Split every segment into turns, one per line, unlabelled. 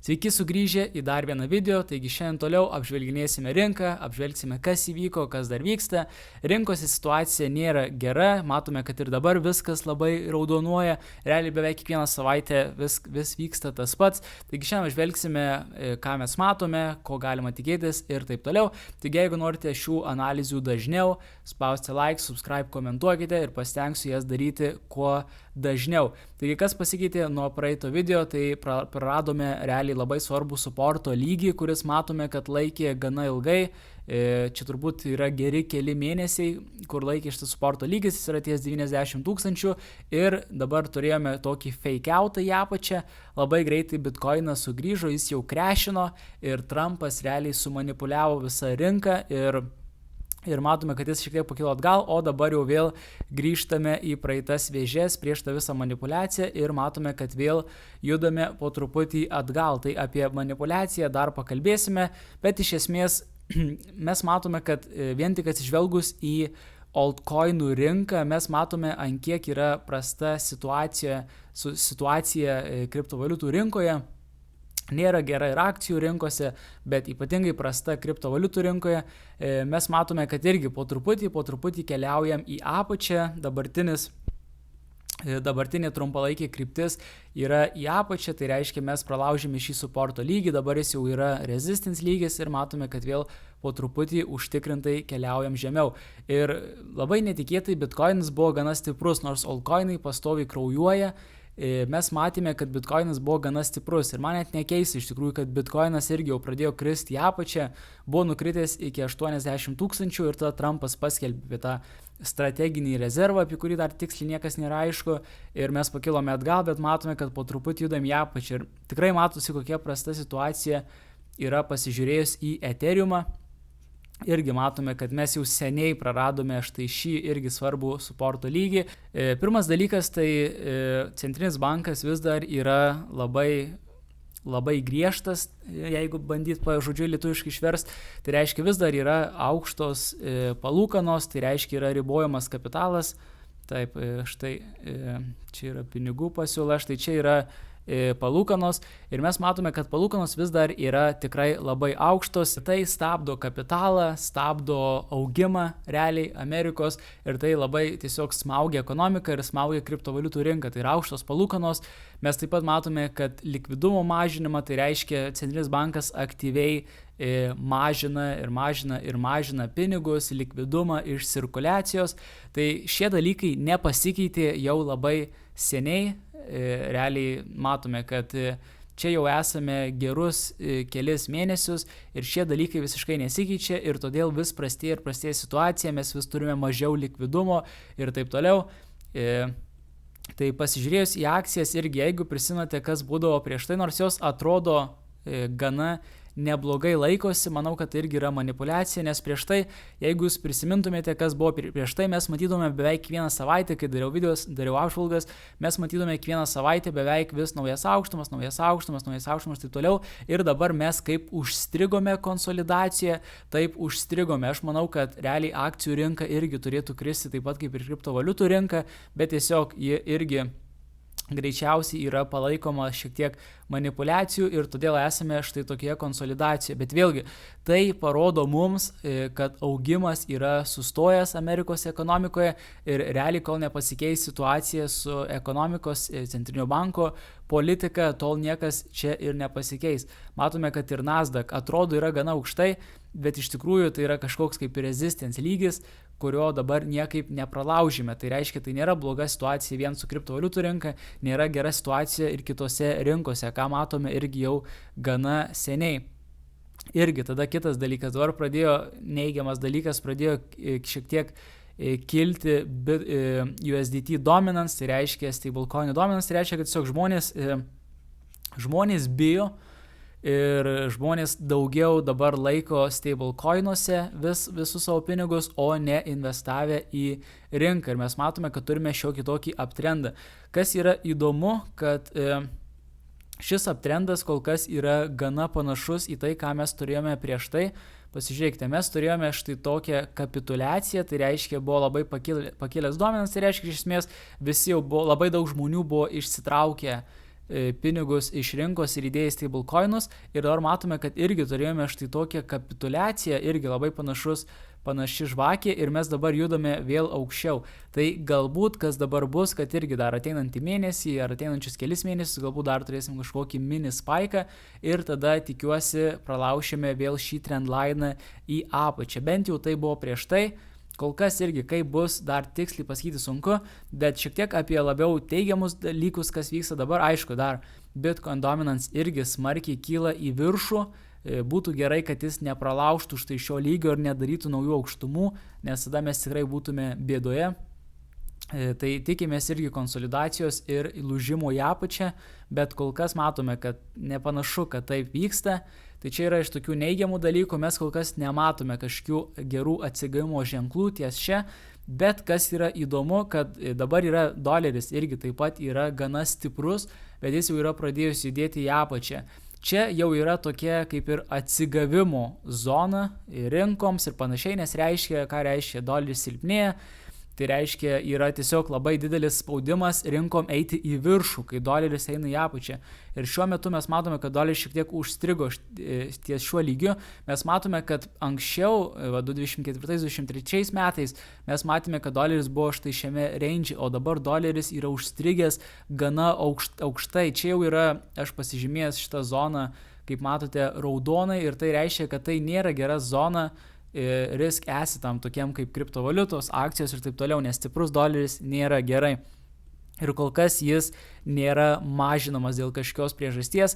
Sveiki sugrįžę į dar vieną video, taigi šiandien toliau apžvelginėsime rinką, apžvelgsime kas įvyko, kas dar vyksta. Rinkose situacija nėra gera, matome, kad ir dabar viskas labai raudonuoja, realiai beveik kiekvieną savaitę vis vyksta tas pats. Taigi šiandien apžvelgsime, ką mes matome, ko galima tikėtis ir taip toliau. Taigi jeigu norite šių analizių dažniau, spausti like, subscribe, komentuokite ir pasitengsiu jas daryti kuo dažniau. Taigi kas pasikeitė nuo praeito video, tai praradome realiai labai svarbų suporto lygį, kuris matome, kad laikė gana ilgai. Čia turbūt yra geri keli mėnesiai, kur laikė šitas suporto lygis, jis yra ties 90 000 ir dabar turėjome tokį fake outą į apačią. Labai greitai Bitcoinas sugrįžo, jis jau crashino ir Trumpas realiai sumanipuliavo visą rinką ir matome, kad jis šiek tiek pakilo atgal, o dabar jau vėl grįžtame į praeitas vėžes prieš tą visą manipulaciją ir matome, kad vėl judame po truputį atgal. Tai apie manipulaciją dar pakalbėsime, bet iš esmės mes matome, kad vien tik atsižvelgus į altcoinų rinką, mes matome, ant kiek yra prasta situacija kriptovaliutų rinkoje. Nėra gera ir akcijų rinkose, bet ypatingai prasta kriptovaliutų rinkoje. Mes matome, kad irgi po truputį keliaujam į apačią. Dabartinė trumpalaikė kryptis yra į apačią, tai reiškia mes pralaužėme šį suporto lygį, dabar jis jau yra resistance lygis ir matome, kad vėl po truputį užtikrintai keliaujam žemiau. Ir labai netikėtai Bitcoinas buvo gana stiprus, nors altcoinai pastoviai kraujuoja. Mes matėme, kad Bitcoinas buvo gana stiprus ir man net nekeista iš tikrųjų, kad Bitcoinas irgi jau pradėjo kristi į apačią, buvo nukritęs iki 80 000 ir tada Trumpas paskelbė apie tą strateginį rezervą, apie kurį dar tiksliai niekas nėra aišku ir mes pakilome atgal, bet matome, kad po truputį judam į apačią ir tikrai matosi, kokia prasta situacija yra pasižiūrėjus į Ethereumą. Irgi matome, kad mes jau seniai praradome štai šį irgi svarbų suporto lygį. Pirmas dalykas, tai centrinis bankas vis dar yra labai griežtas, jeigu bandyt pažodžiui lietuviškai išverst, tai reiškia vis dar yra aukštos palūkanos, tai reiškia yra ribojamas kapitalas. Taip, štai čia yra pinigų pasiūla, štai čia yra palūkanos ir mes matome, kad palūkanos vis dar yra tikrai labai aukštos. Tai stabdo kapitalą, stabdo augimą realiai Amerikos ir tai labai tiesiog smaugia ekonomiką ir smaugia kriptovaliutų rinką. Tai yra aukštos palūkanos. Mes taip pat matome, kad likvidumo mažinimą, tai reiškia centrinis bankas aktyviai mažina pinigus, likvidumą iš cirkuliacijos. Tai šie dalykai nepasikeitė jau labai seniai. Realiai matome, kad čia jau esame gerus kelis mėnesius ir šie dalykai visiškai nesikeičia ir todėl vis prastėja situacija, mes vis turime mažiau likvidumo ir taip toliau. Tai pasižiūrėjus į akcijas irgi, jeigu prisimenate, kas būdavo prieš tai, nors jos atrodo gana neblogai laikosi, manau, kad tai irgi yra manipulacija, nes prieš tai, jeigu jūs prisimintumėte, kas buvo prieš tai, mes matydome beveik kiekvieną savaitę, kai dariau videos, dariau apžvalgas, mes matydome kiekvieną savaitę beveik vis naujas aukštumas, taip toliau ir dabar mes kaip užstrigome konsolidacijoje, taip užstrigome. Aš manau, kad realiai akcijų rinka irgi turėtų kristi taip pat kaip ir kriptovaliutų rinka, bet tiesiog ji irgi greičiausiai yra palaikoma šiek tiek manipulacijų ir todėl esame štai tokioje konsolidacijoje. Bet vėlgi, tai parodo mums, kad augimas yra sustojęs Amerikos ekonomikoje ir realiai, kol nepasikeis situacija su ekonomikos centrinio banko politika, tol niekas čia ir nepasikeis. Matome, kad ir Nasdaq atrodo yra gana aukštai, bet iš tikrųjų tai yra kažkoks kaip resistance lygis, kurio dabar niekaip nepralaužime. Tai reiškia, tai nėra bloga situacija vien su kriptovaliutų rinka, nėra gera situacija ir kitose rinkose, ką matome irgi jau gana seniai. Irgi tada kitas dalykas, dabar neigiamas dalykas, pradėjo šiek tiek kilti USDT dominance, tai reiškia stablecoin dominance, tai reiškia, kad tiesiog žmonės bijo ir žmonės daugiau dabar laiko stablecoinuose visus savo pinigus, o ne investavę į rinką. Ir mes matome, kad turime šiokį tokį uptrendą. Kas yra įdomu, kad šis uptrendas kol kas yra gana panašus į tai, ką mes turėjome prieš tai. Pasižiūrėkite, mes turėjome štai tokią kapituliaciją, tai reiškia buvo labai pakilęs dominas, tai reiškia iš esmės visi jau labai daug žmonių buvo išsitraukę pinigus iš rinkos ir įdėję stablecoinus ir dabar matome, kad irgi turėjome štai tokią kapituliaciją, irgi labai panaši žvakė ir mes dabar judame vėl aukščiau. Tai galbūt kas dabar bus, kad irgi dar ateinantį mėnesį ar ateinančius kelis mėnesius galbūt dar turėsim kažkokį mini spaiką ir tada tikiuosi pralaušime vėl šį trendliną į apačią. Bent jau tai buvo prieš tai. Kol kas irgi kaip bus, dar tiksliai pasakyti sunku, bet šiek tiek apie labiau teigiamus dalykus, kas vyksta dabar. Aišku, dar Bitcoin dominance irgi smarkiai kyla į viršų. Būtų gerai, kad jis nepralaužtų štai šio lygio ir nedarytų naujų aukštumų, nes tada mes tikrai būtume bėdoje. Tai tikimės irgi konsolidacijos ir lūžimo į apačią, bet kol kas matome, kad nepanašu, kad taip vyksta. Tai čia yra iš tokių neigiamų dalykų, mes kol kas nematome kažkokių gerų atsigavimo ženklų ties čia, bet kas yra įdomu, kad dabar yra doleris irgi taip pat yra gana stiprus, bet jis jau yra pradėjus judėti į apačią. Čia jau yra tokia kaip ir atsigavimo zona rinkoms ir panašiai, nes reiškia, ką reiškia doleris silpnėja. Tai reiškia, yra tiesiog labai didelis spaudimas rinkom eiti į viršų, kai doleris eina į apačią. Ir šiuo metu mes matome, kad doleris šiek tiek užstrigo ties šiuo lygiu. Mes matome, kad anksčiau, 2024-2023 metais, mes matėme, kad doleris buvo štai šiame range, o dabar doleris yra užstrigęs gana aukštai. Čia jau yra, aš pasižymėjęs šitą zoną, kaip matote, raudonai ir tai reiškia, kad tai nėra gera zona risk assetam, tokiam kaip kriptovaliutos, akcijos ir taip toliau, nes stiprus doleris nėra gerai. Ir kol kas jis nėra mažinamas dėl kažkokios priežasties.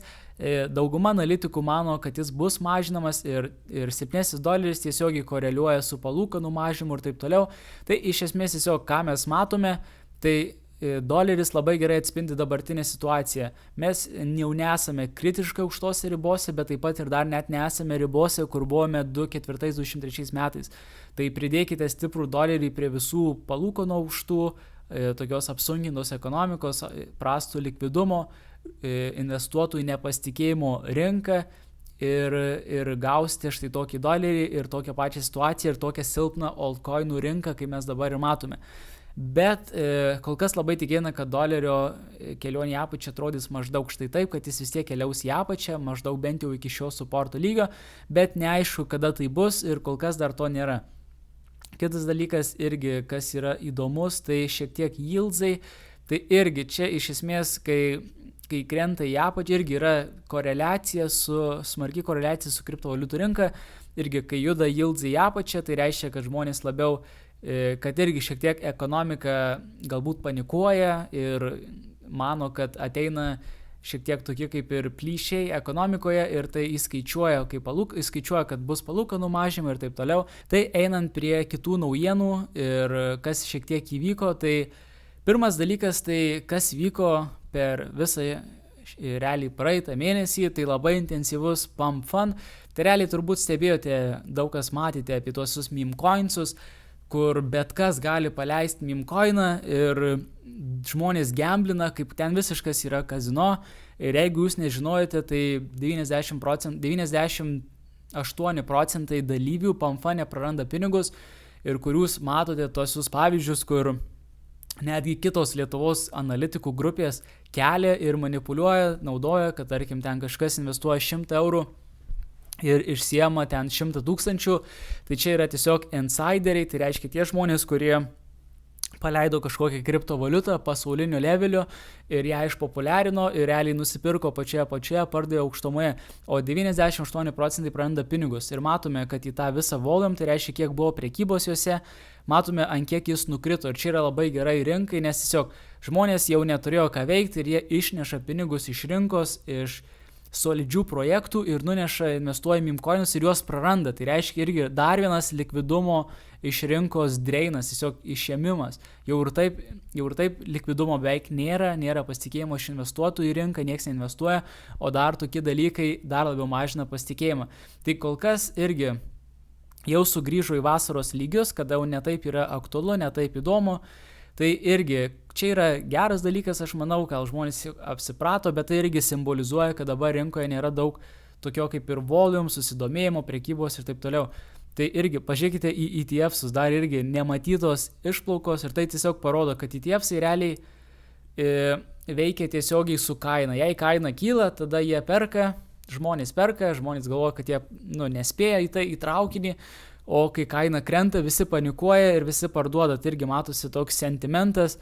Dauguma analitikų mano, kad jis bus mažinamas ir silpnesnis doleris tiesiogiai koreliuoja su palūkanų mažinimu ir taip toliau. Tai iš esmės tiesiog, ką mes matome, tai doleris labai gerai atspindi dabartinę situaciją. Mes jau nesame kritiškai aukštose ribose, bet taip pat ir dar net nesame ribose, kur buvome 2004-2003 metais. Tai pridėkite stiprų dolerį prie visų palūkanų aukštų, tokios apsunkintos ekonomikos, prastų likvidumo, investuotojų nepasitikėjimo rinką ir gausite štai tokį dolerį ir tokią pačią situaciją ir tokią silpną altcoinų rinką, kaip mes dabar ir matome. Bet kol kas labai tikėtina, kad dolerio kelionė į apačią atrodys maždaug štai taip, kad jis vis tiek keliaus į apačią, maždaug bent jau iki šio suporto lygio, bet neaišku, kada tai bus ir kol kas dar to nėra. Kitas dalykas irgi, kas yra įdomus, tai šiek tiek yieldai, tai irgi čia iš esmės, kai krenta į apačią, irgi yra smarki koreliacija su kriptovaliutų rinka, irgi kai juda yieldai į apačią, tai reiškia, kad žmonės labiau kad irgi šiek tiek ekonomika galbūt panikuoja ir mano, kad ateina šiek tiek tokie kaip ir plyšiai ekonomikoje ir tai įskaičiuoja, kad bus palūkanų mažinimai ir taip toliau. Tai einant prie kitų naujienų ir kas šiek tiek įvyko, tai pirmas dalykas, tai kas vyko per visą realiai praeitą mėnesį, tai labai intensyvus pump fund. Tai realiai turbūt stebėjote, daug kas matėte apie tuos meme coinsus, kur bet kas gali paleisti meme coiną ir žmonės gamblina, kaip ten visiškas yra kazino. Ir jeigu jūs nežinojate, tai 98% dalyvių pump fund nepraranda pinigus ir kur jūs matote tuos pavyzdžius, kur netgi kitos Lietuvos analitikų grupės kelia ir manipuliuoja, naudoja, kad tarkim ten kažkas investuoja 100 eurų ir išsiema ten 100 000, tai čia yra tiesiog insideriai, tai reiškia tie žmonės, kurie paleido kažkokią kriptovaliutą pasaulinio levelio ir ją išpopuliarino ir realiai nusipirko pačioje, pardavė aukštumoje, o 98% praranda pinigus. Ir matome, kad į tą visą volume, tai reiškia, kiek buvo prekybos juose, matome, ant kiek jis nukrito. Ir čia yra labai gerai rinkai, nes tiesiog žmonės jau neturėjo ką veikti ir jie išneša pinigus iš rinkos, iš solidžių projektų ir nuneša investuoja meme coinus ir juos praranda. Tai reiškia irgi dar vienas likvidumo iš rinkos dreinas, tiesiog išėmimas. Jau ir taip likvidumo beveik nėra pasitikėjimo iš investuotojų į rinką, nieks neinvestuoja, o dar tokie dalykai dar labiau mažina pasitikėjimą. Tai kol kas irgi jau sugrįžo į vasaros lygius, kada jau netaip yra aktualu, netaip įdomu. Tai irgi čia yra geras dalykas, aš manau, gal žmonės apsiprato, bet tai irgi simbolizuoja, kad dabar rinkoje nėra daug tokio kaip ir volume, susidomėjimo, prekybos ir taip toliau. Tai irgi pažiūrėkite į ETF'us, dar irgi nematytos išplaukos ir tai tiesiog parodo, kad ETF'ai realiai veikia tiesiogiai su kaina. Jei kaina kyla, tada jie perka, žmonės galvoja, kad jie nespėja į traukinį, o kai kaina krenta, visi panikuoja ir visi parduoda. Tai irgi matosi toks sentimentas.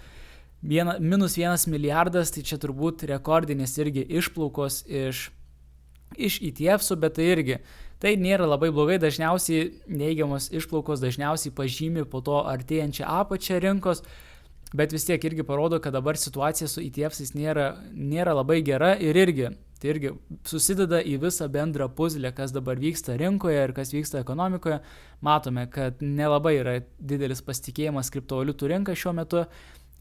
Minus 1 milijardas, tai čia turbūt rekordinės irgi išplaukos iš ETF-sų, bet tai nėra labai blogai, dažniausiai neigiamos išplaukos dažniausiai pažymi po to artėjančią apačią rinkos, bet vis tiek irgi parodo, kad dabar situacija su ETF-ais nėra labai gera ir tai irgi susideda į visą bendrą puzlę, kas dabar vyksta rinkoje ir kas vyksta ekonomikoje. Matome, kad nelabai yra didelis pasitikėjimas kriptovaliutų rinka šiuo metu.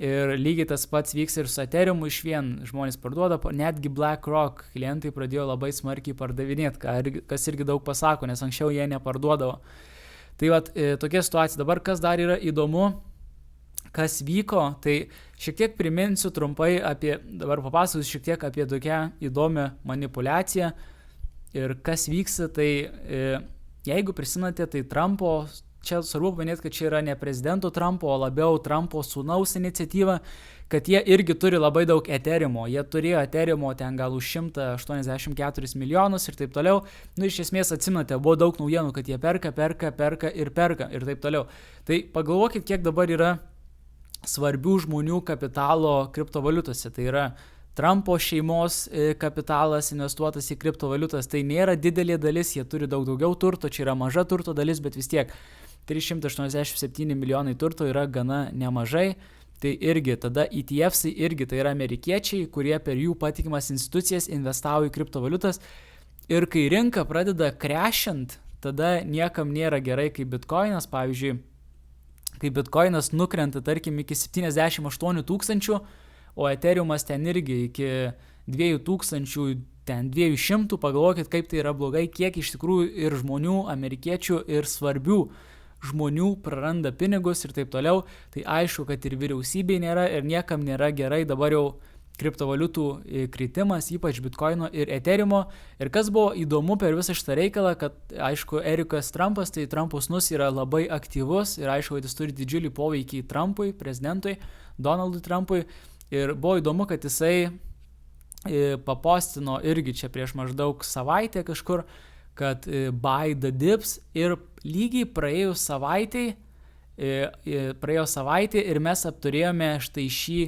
Ir lygiai tas pats vyks ir su Ethereumu, išvien žmonės parduoda, netgi BlackRock klientai pradėjo labai smarkiai pardavinėti, kas irgi daug pasako, nes anksčiau jie neparduodavo. Tai tokia situacija. Dabar kas dar yra įdomu, kas vyko, tai šiek tiek priminsiu trumpai dabar papasakosiu šiek tiek apie tokią įdomią manipulaciją ir kas vyksta. Tai jeigu prisimenate, tai Trumpo, čia svarbu paminėti, kad čia yra ne prezidento Trumpo, o labiau Trumpo sūnaus iniciatyva, kad jie irgi turi labai daug Ethereumo. Jie turėjo Ethereumo ten gal už 184 milijonus ir taip toliau. Iš esmės atsimenate, buvo daug naujienų, kad jie perka ir taip toliau. Tai pagalvokit, kiek dabar yra svarbių žmonių kapitalo kriptovaliutose. Tai yra Trumpo šeimos kapitalas investuotas į kriptovaliutas. Tai nėra didelė dalis, jie turi daug daugiau turto, čia yra maža turto dalis, bet vis tiek 387 milijonai turto yra gana nemažai. Tai irgi tada ETF-ai irgi tai yra amerikiečiai, kurie per jų patikimas institucijas investavo į kriptovaliutas. Ir kai rinka pradeda crashint, tada niekam nėra gerai, kai bitkoinas, pavyzdžiui, kai bitkoinas nukrenta, tarkim, iki 78 tūkstančių, o Ethereumas ten irgi iki 2000, ten 200, pagalvokit, kaip tai yra blogai, kiek iš tikrųjų ir žmonių, amerikiečių, ir svarbių žmonių praranda pinigus ir taip toliau. Tai aišku, kad ir vyriausybei nėra ir niekam nėra gerai dabar jau kriptovaliutų kritimas, ypač bitkoino ir Ethereumo. Ir kas buvo įdomu per visą šitą reikalą, kad aišku, Erikas Trumpas, tai Trumpo sūnus yra labai aktyvus ir aišku, kad jis turi didžiulį poveikį Trumpui, prezidentui, Donaldui Trumpui. Ir buvo įdomu, kad jisai papostino irgi čia prieš maždaug savaitę kažkur, kad buy the dips, ir lygiai praėjo savaitė ir mes apturėjome štai šį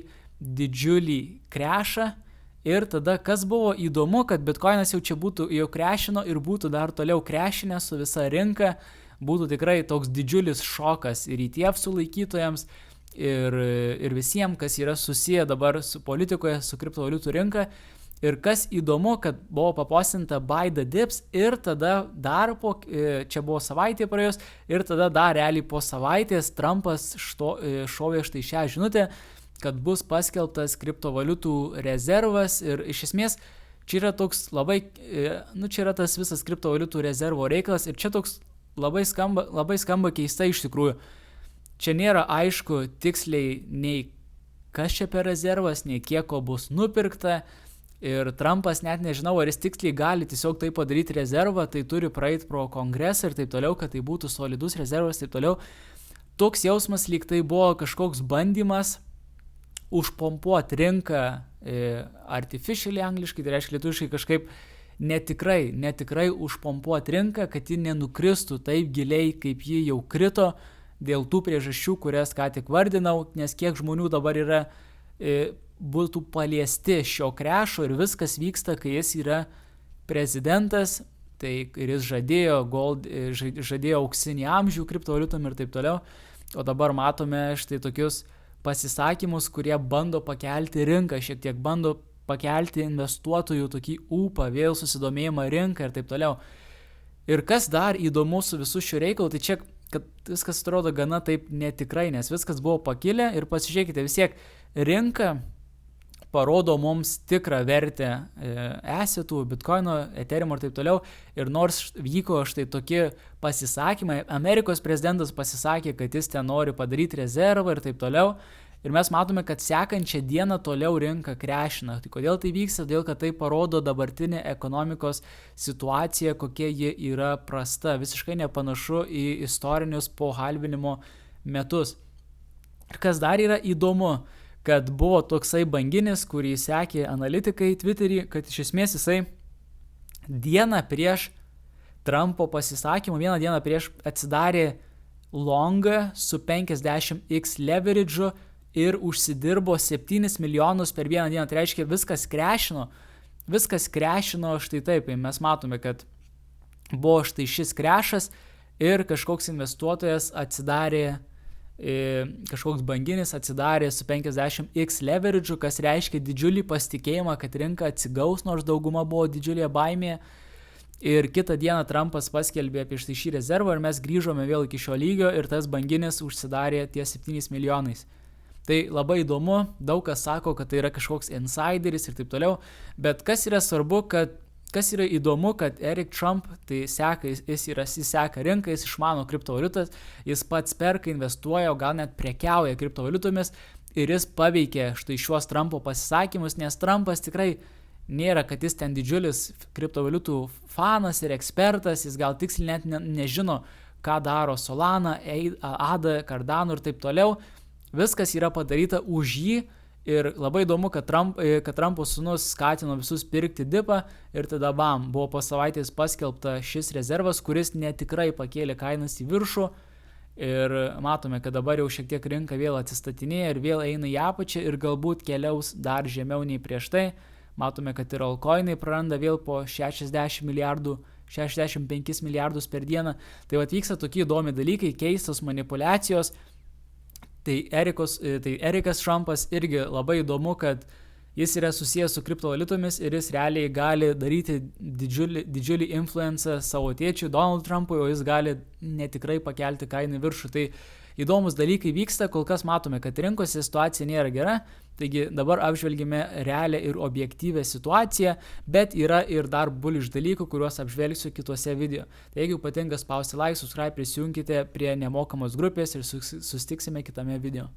didžiulį crashą. Ir tada kas buvo įdomu, kad bitkoinas jau čia būtų jau crashino ir būtų dar toliau crashinę su visa rinka, būtų tikrai toks didžiulis šokas ir ETF sulaikytojams ir visiems, kas yra susiję dabar su politikoje, su kriptovaliutų rinka. Ir kas įdomu, kad buvo papostinta buy the dips ir tada dar čia buvo savaitė praėjus ir tada dar realiai po savaitės Trumpas šovė štai šią žinutę, kad bus paskelbtas kriptovaliutų rezervas ir iš esmės čia yra toks labai, čia yra tas visas kriptovaliutų rezervo reikalas ir čia toks labai skamba keistai iš tikrųjų. Čia nėra aišku tiksliai nei kas čia per rezervas, nei kiek ko bus nupirkta. Ir Trumpas net nežinau, ar jis tiksliai gali tiesiog tai padaryti rezervą, tai turi praeiti pro kongresą ir taip toliau, kad tai būtų solidus rezervas ir taip toliau. Toks jausmas lyg tai buvo kažkoks bandymas užpompuoti rinką artificially angliškai, tai reiškia lietuviškai kažkaip netikrai užpompuoti rinką, kad ji nenukristų taip giliai, kaip ji jau krito dėl tų priežasčių, kurias ką tik vardinau, nes kiek žmonių dabar yra būtų paliesti šio crasho ir viskas vyksta, kai jis yra prezidentas, tai ir jis žadėjo auksinį amžių kriptovaliutom ir taip toliau, o dabar matome štai tokius pasisakymus, kurie bando pakelti rinką, šiek tiek bando pakelti investuotojų tokį ūpą, vėl susidomėjimą rinką ir taip toliau. Ir kas dar įdomu su visu šiuo reikalu, tai čia, kad viskas atrodo gana taip netikrai, nes viskas buvo pakilę ir pasižiūrėkite, vis tiek rinka parodo mums tikrą vertę assetų, bitkoino, Ethereumo ir taip toliau. Ir nors vyko štai tokie pasisakymai, Amerikos prezidentas pasisakė, kad jis ten nori padaryti rezervą ir taip toliau. Ir mes matome, kad sekančią dieną toliau rinka crashina. Tai kodėl tai vyksta? Todėl, kad tai parodo dabartinę ekonomikos situaciją, kokia ji yra prasta. Visiškai nepanašu į istorinius pohalvinimo metus. Ir kas dar yra įdomu, kad buvo toksai banginis, kurį sekė analitikai Twitter'į, kad iš esmės jisai dieną prieš Trumpo pasisakymą, vieną dieną prieš atsidarė longą su 50x leverage'u ir užsidirbo 7 milijonus per vieną dieną. Tai reiškia, viskas krešino štai taip. Mes matome, kad buvo štai šis krešas ir kažkoks investuotojas atsidarė, kažkoks banginis atsidarė su 50x leverage'u, kas reiškia didžiulį pasitikėjimą, kad rinka atsigaus, nors dauguma buvo didžiulė baimė. Ir kitą dieną Trumpas paskelbė apie štai šį rezervą ir mes grįžome vėl iki šio lygio ir tas banginis užsidarė ties 7 milijonais. Tai labai įdomu, daug kas sako, kad tai yra kažkoks insideris ir taip toliau, bet kas yra svarbu, kas yra įdomu, kad Eric Trump tai jis seka rinką, jis išmano kriptovaliutas, jis pats perka, investuoja, o gal net prekiauja kriptovaliutomis ir jis paveikė štai šiuos Trumpo pasisakymus, nes Trumpas tikrai nėra, kad jis ten didžiulis kriptovaliutų fanas ir ekspertas, jis gal tiksliai net nežino, ką daro Solana, ADA, Cardano ir taip toliau. Viskas yra padaryta už jį ir labai įdomu, kad Trumpo sūnus skatino visus pirkti dipą ir tada bam, buvo po savaitės paskelbta šis rezervas, kuris netikrai pakėlė kainas į viršų ir matome, kad dabar jau šiek tiek rinka vėl atsistatinėja ir vėl eina į apačią ir galbūt keliaus dar žemiau nei prieš tai. Matome, kad ir altcoinai praranda vėl po 65 milijardus per dieną. Tai vyksta tokie įdomi dalykai, keistos manipulacijos. Tai Ericas Trumpas irgi labai įdomu, kad jis yra susijęs su kriptovaliutomis ir jis realiai gali daryti didžiulį influencą savo tėčiui Donald Trumpui, o jis gali netikrai pakelti kainą į viršų. Tai įdomus dalykai vyksta, kol kas matome, kad rinkose situacija nėra gera, taigi dabar apžvelgime realią ir objektyvę situaciją, bet yra ir dar bullish dalykų, kuriuos apžvelgsiu kituose video. Tai jeigu patinka spausti like, subscribe, prisijunkite prie nemokamos grupės ir susitiksime kitame video.